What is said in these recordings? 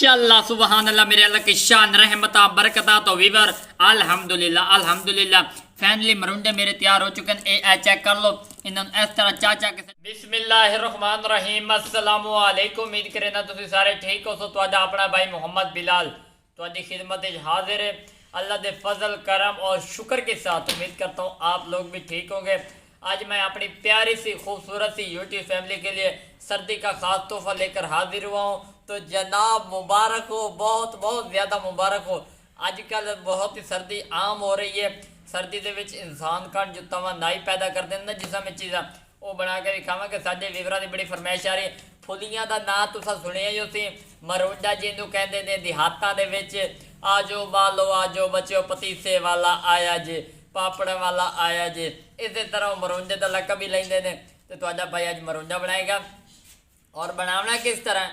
अल्लाह सुबहान अल्लाह मेरे अल्लाह की शान रहमता बरकता तो वीवर अल्हम्दुलिल्लाह अल्हम्दुलिल्लाह फाइनली मरुंडे मेरे तैयार हो चुके हैं। ए चेक कर लो इन्होंने इस तरह चाचा के बिस्मिल्लाहिर्रहमानिर्रहीम अस्सलामु अलैकुम। उम्मीद करें ना तुम सारे ठीक हो। सो तुहाडा अपना भाई मोहम्मद बिलाल तुहाडी खिदमत में हाजिर है। अल्लाह के फजल करम और शुक्र के साथ उम्मीद करता हूँ आप लोग भी ठीक होंगे। आज मैं अपनी प्यारी सी खूबसूरत सी यूट्यूब फैमिली के लिए सर्दी का खास तोहफा लेकर हाजिर हुआ हूँ। तो जनाब मुबारक हो, बहुत बहुत ज़्यादा मुबारक हो। आजकल बहुत ही सर्दी आम हो रही है। सर्दी के इंसान का जो तवानाई पैदा कर देना जिसम में चीज़ा वो बना के भी खावे। साढ़े वीवरा की बड़ी फरमाइश आ रही है। फुलियां का नाम तुसा सुनिया जो सी मरोंडा जिन्हों कहते हैं देहातों के आजो बालो आजो बच्चो पतीसे वाला आया जे पापड़ वाला आया जे। इस तरह मरोंडे का लकब भी लेंगे ने। तो तुहाडा भाई अज मरोंडा बनाएगा और बनाना किस तरह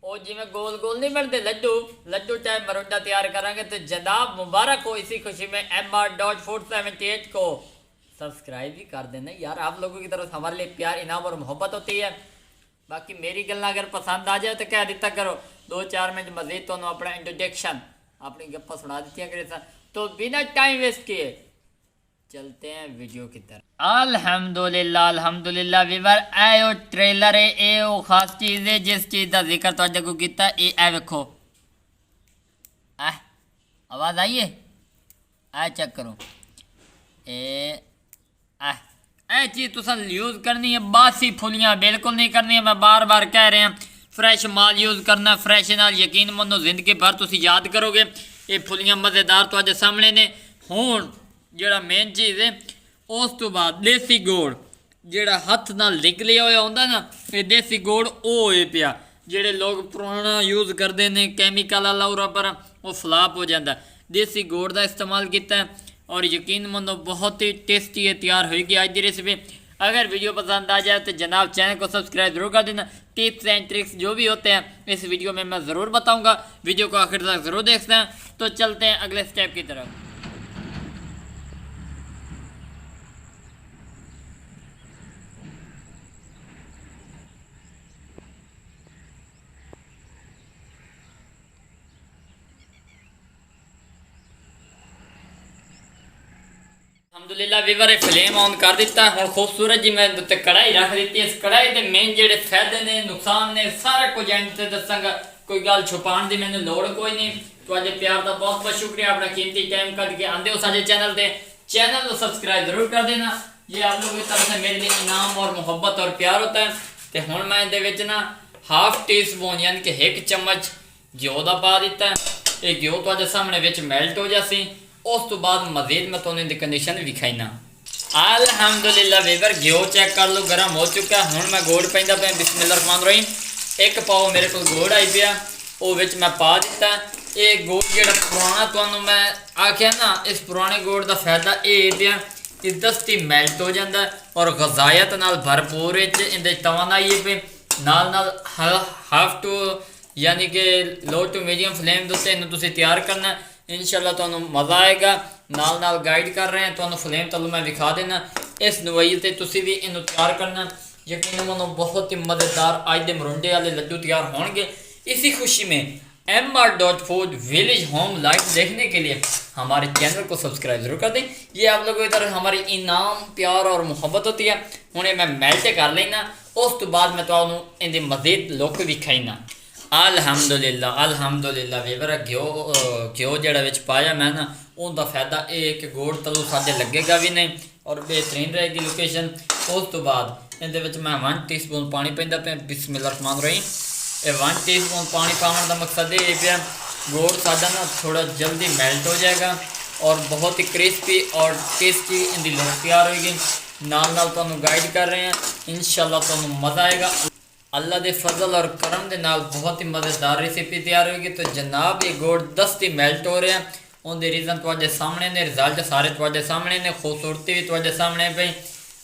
वो जिमें गोल गोल नहीं बनते लड्डू लड्डू चाहे मरोंडा तैयार करेंगे। तो जनाब मुबारक हो। इसी खुशी में MR.478 को सब्सक्राइब भी कर देना यार। आप लोगों की तरफ हमारे लिए प्यार इनाम और मोहब्बत होती है। बाकी मेरी गल्ला अगर पसंद आ जाए तो कह दिता करो। 2-4 मिनट मजीद तो अपना इंट्रोडक्शन अपनी गप्पा सुना दी करे। तो बिना टाइम वेस्ट किए चलते हैं वीडियो की तरफ। अल्हम्दुलिल्लाह अल्हम्दुलिल्लाह वीवर ए ट्रेलर है। ये वो खास चीज़ है जिस चीज़ का जिक्र तुहाडे को कीता। ए वेखो आवाज़ आई है। ए चेक करो ए चीज़ तुसा यूज़ करनी है। बासी फुलियां बिल्कुल नहीं करनी है। मैं बार बार कह रहे हैं फ्रैश माल यूज़ करना। फ्रैश नाल यकीन मनो जिंदगी भर तुम याद करोगे। ये फुलियां मज़ेदार तुहाडे सामने ने। हुण ਜਿਹੜਾ ਮੇਨ ਚੀਜ਼ ਹੈ ਉਸ ਤੋਂ ਬਾਅਦ ਦੇਸੀ ਗੋੜ ਜਿਹੜਾ ਹੱਥ ਨਾਲ ਨਿਕਲਿਆ ਹੋਇਆ ਹੁੰਦਾ ਨਾ ਇਹ ਦੇਸੀ ਗੋੜ ਉਹ ਹੋਏ ਪਿਆ। ਜਿਹੜੇ ਲੋਕ ਪੁਰਾਣਾ ਯੂਜ਼ ਕਰਦੇ ਨੇ ਕੈਮੀਕਲ ਵਾਲਾ ਉਰਾ ਪਰ ਉਹ ਫਲਾਪ ਹੋ ਜਾਂਦਾ। ਦੇਸੀ ਗੋੜ ਦਾ ਇਸਤੇਮਾਲ ਕੀਤਾ और यकीन मानो बहुत ही टेस्टी है तैयार होगी आज की रेसिपी। अगर वीडियो पसंद आ जाए तो जनाब चैनल को सब्सक्राइब जरूर कर देना। टिप्स एंड ट्रिक्स जो भी होते हैं इस वीडियो में मैं ज़रूर बताऊँगा। वीडियो को आखिर तक ज़रूर देखते हैं। तो चलते हैं अगले स्टेप की तरफ। अलहमदुलिल्लाह वीवर फ्लेम ऑन कर दिता हूँ। खूबसूरत जी मैं उत्ते कढ़ाई रख दी। इस कढ़ाई के मेन जेडे फायदे ने नुकसान ने सारा कुछ एंड से दसांगा। कोई गल छुपाने की मैंने लोड़ कोई नहीं। तो प्यार का बहुत बहुत शुक्रिया। अपना कीमती टाइम कट के आते हो सारे चैनल से। चैनल को सब्सक्राइब जरूर कर देना। ये आप लोगों की तरफ से मेरे लिए इनाम और मुहब्बत और प्यार होता है। तो हूँ मैं ये ना हाफ टी स्पून यानी कि 1 चम्मच घ्यो का पा दिता है। ये घ्यो तो सामने मेल्ट हो जासी। उस तो बाद मजीद मैं तुम्हें इनकी कंडीशन विखाईना। अल्हम्दुलिल्लाह वीवर घ्यो चेक कर लो गर्म हो चुका है। हूँ मैं गोड़ पैंदा पे बिस्मिल्लाहिर्रहमानिर्रहीम। 1 पाव मेरे को गोड़ आई पिया वो मैं पा दिता। ये गोड़ जो पुराना तुम्हें मैं आख्या ना इस पुराने गोड़ का फायदा ये पिया कि दस्ती मेल्ट हो जाता और गजायत नाल भरपूर इनके तवानाई पे नाल हाफ टू यानी कि लो टू मीडियम फ्लेम के उत्ते इन्हूं तुसीं तैयार करना। इंशाअल्लाह तुहानूं मज़ा आएगा। नाल नाल गाइड कर रहे हैं तुहानूं फ्लेम तलू मैं विखा देना। इस नवाई से तुसीं भी इन्हूं तैयार करना। यकीन मानो बहुत ही मज़ेदार अज दे मरुंडे वाले लड्डू तैयार होंगे। इसी खुशी में MR.4 विलेज होम लाइफ देखने के लिए हमारे चैनल को सब्सक्राइब जरूर कर दें। ये आप लोगों की तरफ हमारी इनाम प्यार और मुहब्बत होती है। हुणे मैं मेल्ट कर लेना। उस तो बाद मैं तुहानूं इहदी मज़ीद लुक विखाईना। अल्हम्दुलिल्लाह अल्हम्दुलिल्लाह वीवर घ्यो जड़ा पाया मैं ना उनका फायदा ये कि गोड़ तलू साढ़े लगेगा भी नहीं और बेहतरीन रहेगी लोकेशन। उस तो बाद ये मैं 1 टीस्पून पानी पैंदा पे बिस्मिल्लाहिर्रहमानिर्रहीम। ये 1 टीस्पून पानी पाने का मकसद ये पिया गोड़ साढ़ा ना थोड़ा जल्दी मेल्ट हो जाएगा और बहुत ही क्रिस्पी और टेस्टी इनकी लुक तैयार होगी। नाल नाल तुहानूं गाइड कर रहे हैं। इंशाअल्लाह तुहानूं मज़ा आएगा। अल्लाह के फजल और करम के नाल बहुत ही मज़ेदार रेसिपी तैयार होगी। तो जनाब ये गोड़ दस्ती मेल्ट हो रहे हैं उनके रीज़न तुहाडे सामने ने। रिजल्ट सारे तुहाडे सामने ने। खूबसूरती भी तुहाडे सामने पे।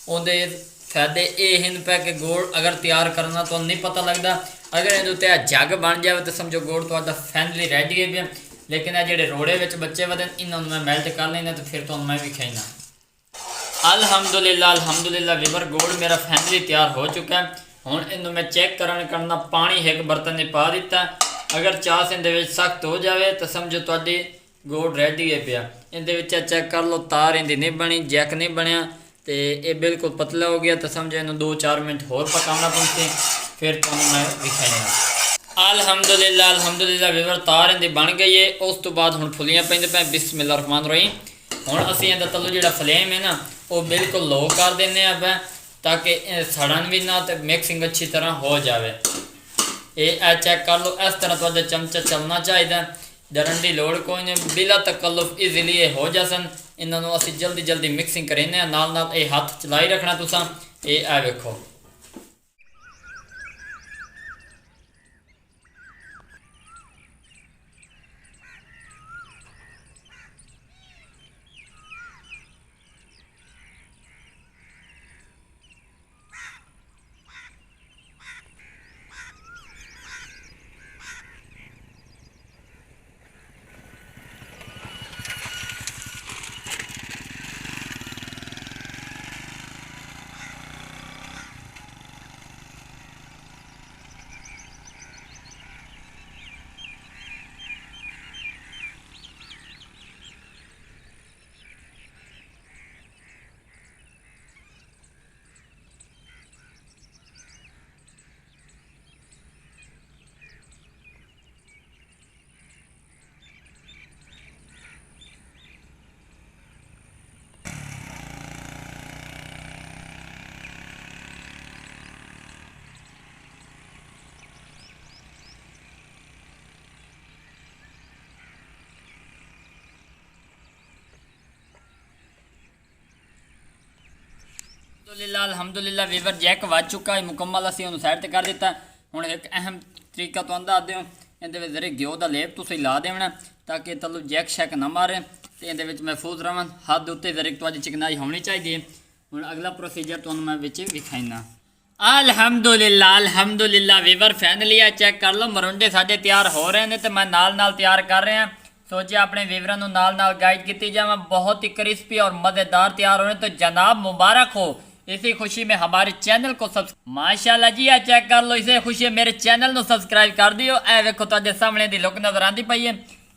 उनके फायदे ये हैं पे कि गोड़ अगर तैयार करना तो नहीं पता लगता। अगर इहदे उत्ते जग बन जाए तो समझो गोड़ तुहाडा फाइनली रेडी है। लेकिन ये जेडे रोड़े बच्चे वदन इन्होंने मैं मेल्ट कर लेना तो फिर तुहानूं मैं विखाईना। अल्हम्दुलिल्लाह अल्हम्दुलिल्लाह वीवर गोड़ मेरा फाइनली तैयार हो चुका है। हुण इनू मैं चेक करना पानी एक बर्तन में पा दिता अगर चास इहदे विच सख्त हो जाए तो समझो तुहाडी गोड़ रेडी है पिया। इहदे विच चेक कर लो तार इहदी नहीं बनी, जैक नहीं बनया तो ये बिल्कुल पतला हो गया। तो समझो इन्हूं 2-4 मिनट होर पकाना पौंसे, फिर तुहानूं मैं दिखाइना। अल्हम्दुलिल्लाह अल्हम्दुलिल्लाह वीवर तार इहदी बन गई है। उस तो बाद हुण फुलियां पैंदे पे। बिस्मिल्लाहिर्रहमानिर्रहीम। हुण असीं इहदा तलो जिहड़ा फ्लेम है ना वो बिल्कुल लो कर देने आ ताकि सड़न भी ना, तो मिक्सिंग अच्छी तरह हो जाए। ये चेक कर लो, इस तरह तुहाडा चमचा चलना चाहिए, डरन की लोड़ कोई नहीं, बिला तकल्लुफ इजीली ये हो जासन। इन्होंने असी जल्दी जल्दी मिक्सिंग करें, नाल नाल ये हाथ चलाई रखना तुसा। ये आ वेखो अल्हम्दुलिल्लाह वीवर जैक वज चुका है मुकम्मल। असीं उन्हें साइड पर कर दिता। हुण एक अहम तरीका तुहानूं दस दिओ, इहदे जरे घ्यो का लेप तुसीं ला देना ताकि तलू जैक शैक ना मारे तो इहदे महफूज रहन। हाथ दे उत्ते जरे तुहाडी चिकनाई होनी चाहिए। हुण अगला प्रोसीजर तुहानूं मैं विच विखाइना। अल्हम्दुलिल्लाह अल्हम्दुलिल्लाह वीवर फाइनली चेक कर लो, मरुंडे साडे तैयार हो रहे हैं तो मैं नाल नाल तैयार कर रहा। सोचा अपने वीवरां नूं नाल नाल गाइड की जाए। बहुत ही क्रिस्पी और मज़ेदार तैयार हो रहे हैं, तो जनाब मुबारक हो। इसी खुशी में हमारे चैनल को माशाल्लाह जी आ चेक कर लो, इसी खुशी मेरे चैनल को सब्सक्राइब कर दियो। ए वेखो तुहाडे सामने दी लुक नज़र आती पई है।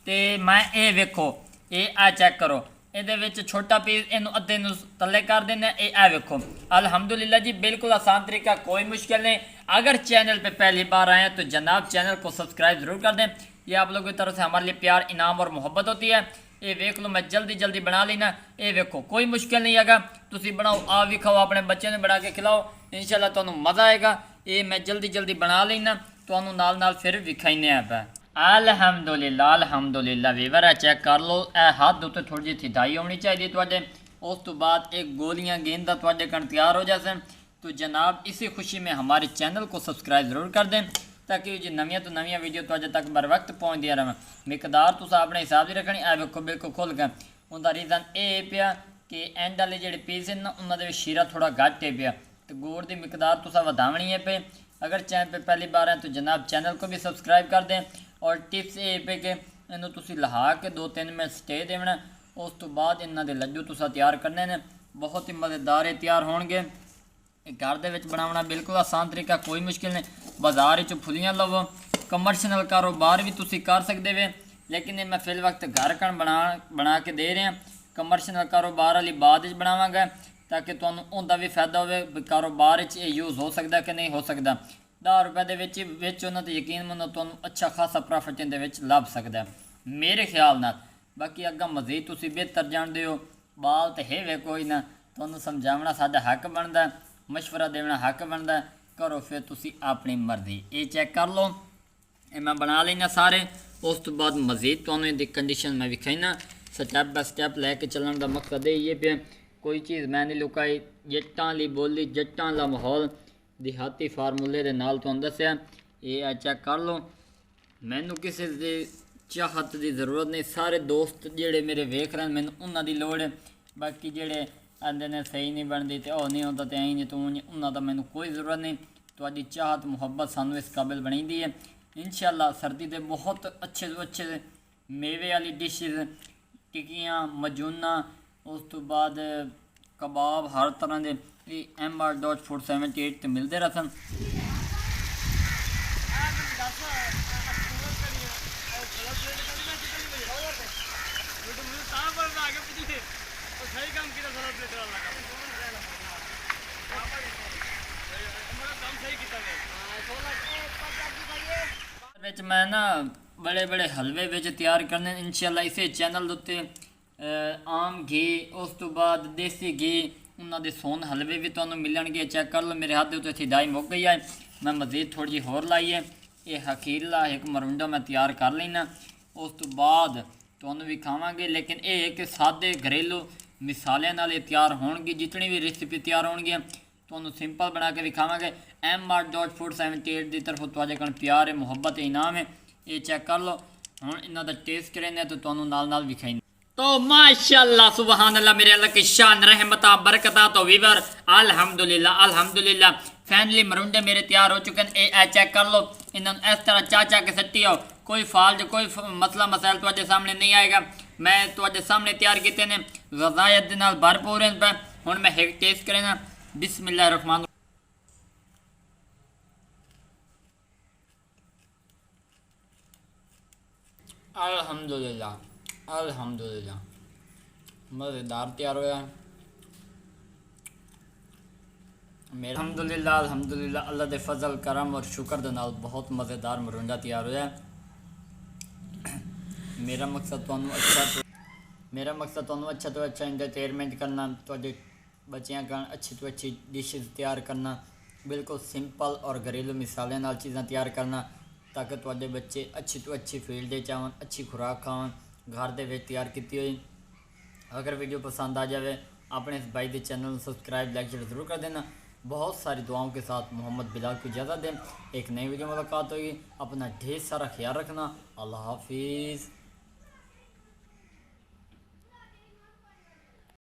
तो मैं ये वेखो ये आ चेक करो, ये छोटा पीस इन अद्धे तले कर देना। ये आ वेखो अल्हम्दुलिल्लाह जी बिल्कुल आसान तरीका, कोई मुश्किल नहीं। अगर चैनल पे पहली बार आए हैं तो जनाब चैनल को सब्सक्राइब ज़रूर कर दें। ये आप लोगों की तरफ से हमारे लिए प्यार इनाम और मोहब्बत होती है। ये वेख लो मैं जल्दी जल्दी बना लेना। ये वेखो कोई मुश्किल नहीं है, तुम बनाओ आप भी खाओ, अपने बच्चे ने बना के खिलाओ, इंशाल्लाह तुहानूं मज़ा आएगा। ये मैं जल्दी जल्दी बना लेना, तुहानूं नाल नाल फिर विखाइने आ। अल्हम्दुलिल्लाह अल्हम्दुलिल्लाह वीवर है चेक कर लो, ए हाथ दे उत्ते थोड़ी जी थिदाई होनी चाहिए तुहाडे। उस तो बाद एक गोलियां गेंदा तुहाडे कण तैयार हो जाए। तो जनाब इसी खुशी में हमारे चैनल को सब्सक्राइब ज़रूर कर दें ताकि जो नवीं तो नवीं वीडियो तुहाडे तक बर वक्त पहुँचदियां रहें। मिकदार तुस अपने हिसाब की रखनी। आ वेखो बिल्कुल खुल गया। उनका रीज़न ये पिया कि एंड वाले जोड़े पीस हैं ना उन्होंने शीरा थोड़ा घट है पिया, तो गुड़ की मिकदार तुस वधावनी है पे। अगर चैनल पे पहली बार है तो जनाब चैनल को भी सब्सक्राइब कर दें। और टिप्स ये पे कि इन्हों तुसी लहा के 2-3 मिनट स्टे देना। उस तो बाद इन्हों के लड्डू तुसा तैयार करने ने, बहुत ही मज़ेदार तैयार होंगे। घर दे विच बनाना बिल्कुल आसान तरीका, कोई मुश्किल नहीं। बाजार फुलियां लवो, कमर्शनल कारोबार भी तुसी कर सकते वे, लेकिन ये मैं फिल वक्त घर कण बना के दे रहा। कमर्शनल कारोबार वाली बाद बनावांगा ताकि तुहानूं उहदा भी फायदा हो, कारोबार ये यूज़ हो सकता कि नहीं हो सकता। 10 रुपए के उन्होंने तो यकीन मनो तुहानूं अच्छा खासा प्रॉफिट इहदे विच लभ सकता है मेरे ख्याल नाल। बाकी अग्गा मज़ीद तुसी बेहतर जानते हो, बाल तो है वे कोई ना, तुहानूं समझावना साडा हक बनता, मशवरा देना हक बनता। करो फिर तुसी अपनी मर्जी। ये चेक कर लो, ये मैं बना लेना सारे। उस तो बाद मज़ीद तुहानूं इहदी कंडीशन मैं विखाइना। स्टैप बाय स्टैप लैके चलने का मकसद ये पे, कोई चीज़ मैं नहीं लुकाई। जट्टां ली बोली, जट्टां दा माहौल, देहाती फार्मूले दे नाल तुहानूं दस्सिया। ये चेक कर लो, मैनू किसी की चाहत की ज़रूरत नहीं। सारे दोस्त जेड़े मेरे वेख रहे हैं मैनू उन्हां दी लोड़ है। बाकी जेड़े आंदे ने सही नहीं बनती तो वह नहीं होता तो ऐ नहीं तू उन्हां दा मैनू कोई ज़रूरत नहीं। तुहाडी चाहत मुहब्बत सानू इस काबिल बनी है। इंशाअल्लाह सर्दी के बहुत अच्छे तो अच्छे मेवे वाली डिशिज, टिक्कियाँ, मजूना, उस तो बाद कबाब, हर तरह के MR.478 मिलते रहते। आगे पूछिए और सही काम किया सारा प्लेटर लगा हमारा काम सही किया है ਵਿੱਚ ਮੈਂ ਨਾ बड़े बड़े हलवे ਵਿੱਚ ਤਿਆਰ ਕਰਨੇ इंशाल्लाह ਇਸੇ ਚੈਨਲ ਦੇ ਉੱਤੇ ਆਮ ਘੀ ਉਸ ਤੋਂ ਬਾਅਦ ਦੇਸੀ ਘੀ ਉਹਨਾਂ ਦੇ ਸੋਨ ਹਲਵੇ ਵੀ ਤੁਹਾਨੂੰ ਮਿਲਣਗੇ ਚੈੱਕ ਕਰ ਲਓ ਮੇਰੇ ਹੱਥ ਦੇ ਉੱਤੇ ਥਿਦਾਈ ਮੁੱਕ ਗਈ ਹੈ ਮੈਂ ਮਜ਼ੀਦ ਥੋੜੀ ਜਿਹੀ ਹੋਰ ਲਾਈ ਹੈ ਇਹ ਹਕੀਲਾ ਇੱਕ ਮਰੁੰਡਾ ਮੈਂ ਤਿਆਰ ਕਰ ਲੈਣਾ ਉਸ ਤੋਂ ਬਾਅਦ ਤੁਹਾਨੂੰ ਵੀ ਖਾਵਾਂਗੇ ਲੇਕਿਨ ਇਹ ਕਿ ਸਾਦੇ ਘਰੇਲੂ ਮਿਸਾਲਿਆਂ ਨਾਲ ਇਹ ਤਿਆਰ ਹੋਣਗੇ ਜਿਤਨੀ ਵੀ ਰੈਸਿਪੀ ਤਿਆਰ ਹੋਣਗੀਆਂ ਤੁਹਾਨੂੰ ਸਿੰਪਲ ਬਣਾ ਕੇ ਵਿਖਾਵਾਂਗੇ mr.food78 ਦੀ ਤਰਫੋਂ ਤੁਹਾਡੇ ਕੋਲ ਪਿਆਰ ਹੈ ਮੁਹੱਬਤ ਹੈ ਇਨਾਮ ਹੈ ये चेक कर लो हम इन्हों का टेस्ट करेंगे तो तुहानू नाल विखाई तो माशाअल्लाह सुबहान अल्लाह मेरे अल्लाह की शान रहमता बरकता तो वीवर अल्हम्दुलिल्लाह फाइनली मरुंडे मेरे तैयार हो चुके हैं ए चेक कर लो इन्होंने इस तरह चा के सट्टी आओ कोई फाल्ट कोई मसला मसाइल तुहाडे सामने नहीं आएगा मैं तुहाडे सामने तैयार किए ने गज़ायत दे नाल भरपूर हैं हुण मैं एक टेस्ट करेंगा बिस्मिल्लाहिर्रहमानिर्रहीम अल्हम्दुलिल्लाह मज़ेदार तैयार होया मेरा अल्हम्दुलिल्लाह अल्लाह दे फजल करम और शुक्र दे नाल बहुत मज़ेदार मरुंडा तैयार होया मेरा मकसद तुहानू अच्छा तो अच्छा इंटरटेनमेंट करना तुहाडे बच्चियां का अच्छी तो अच्छी डिशेस तैयार करना बिल्कुल सिंपल और घरेलू मिसालें नाल चीज़ां तैयार करना ताकि तुहाडे बच्चे अच्छी तो अच्छी फील्ड चावन अच्छी खुराक खावन घर दे विच तैयार की हुई अगर वीडियो पसंद आ जाए अपने इस भाई के चैनल सब्सक्राइब लाइक शेयर ज़रूर कर देना बहुत सारी दुआओं के साथ मोहम्मद बिलाल को इजाज़त दें एक नई वीडियो मुलाकात होगी अपना ढेर सारा ख्याल रखना अल्लाह हाफिज़।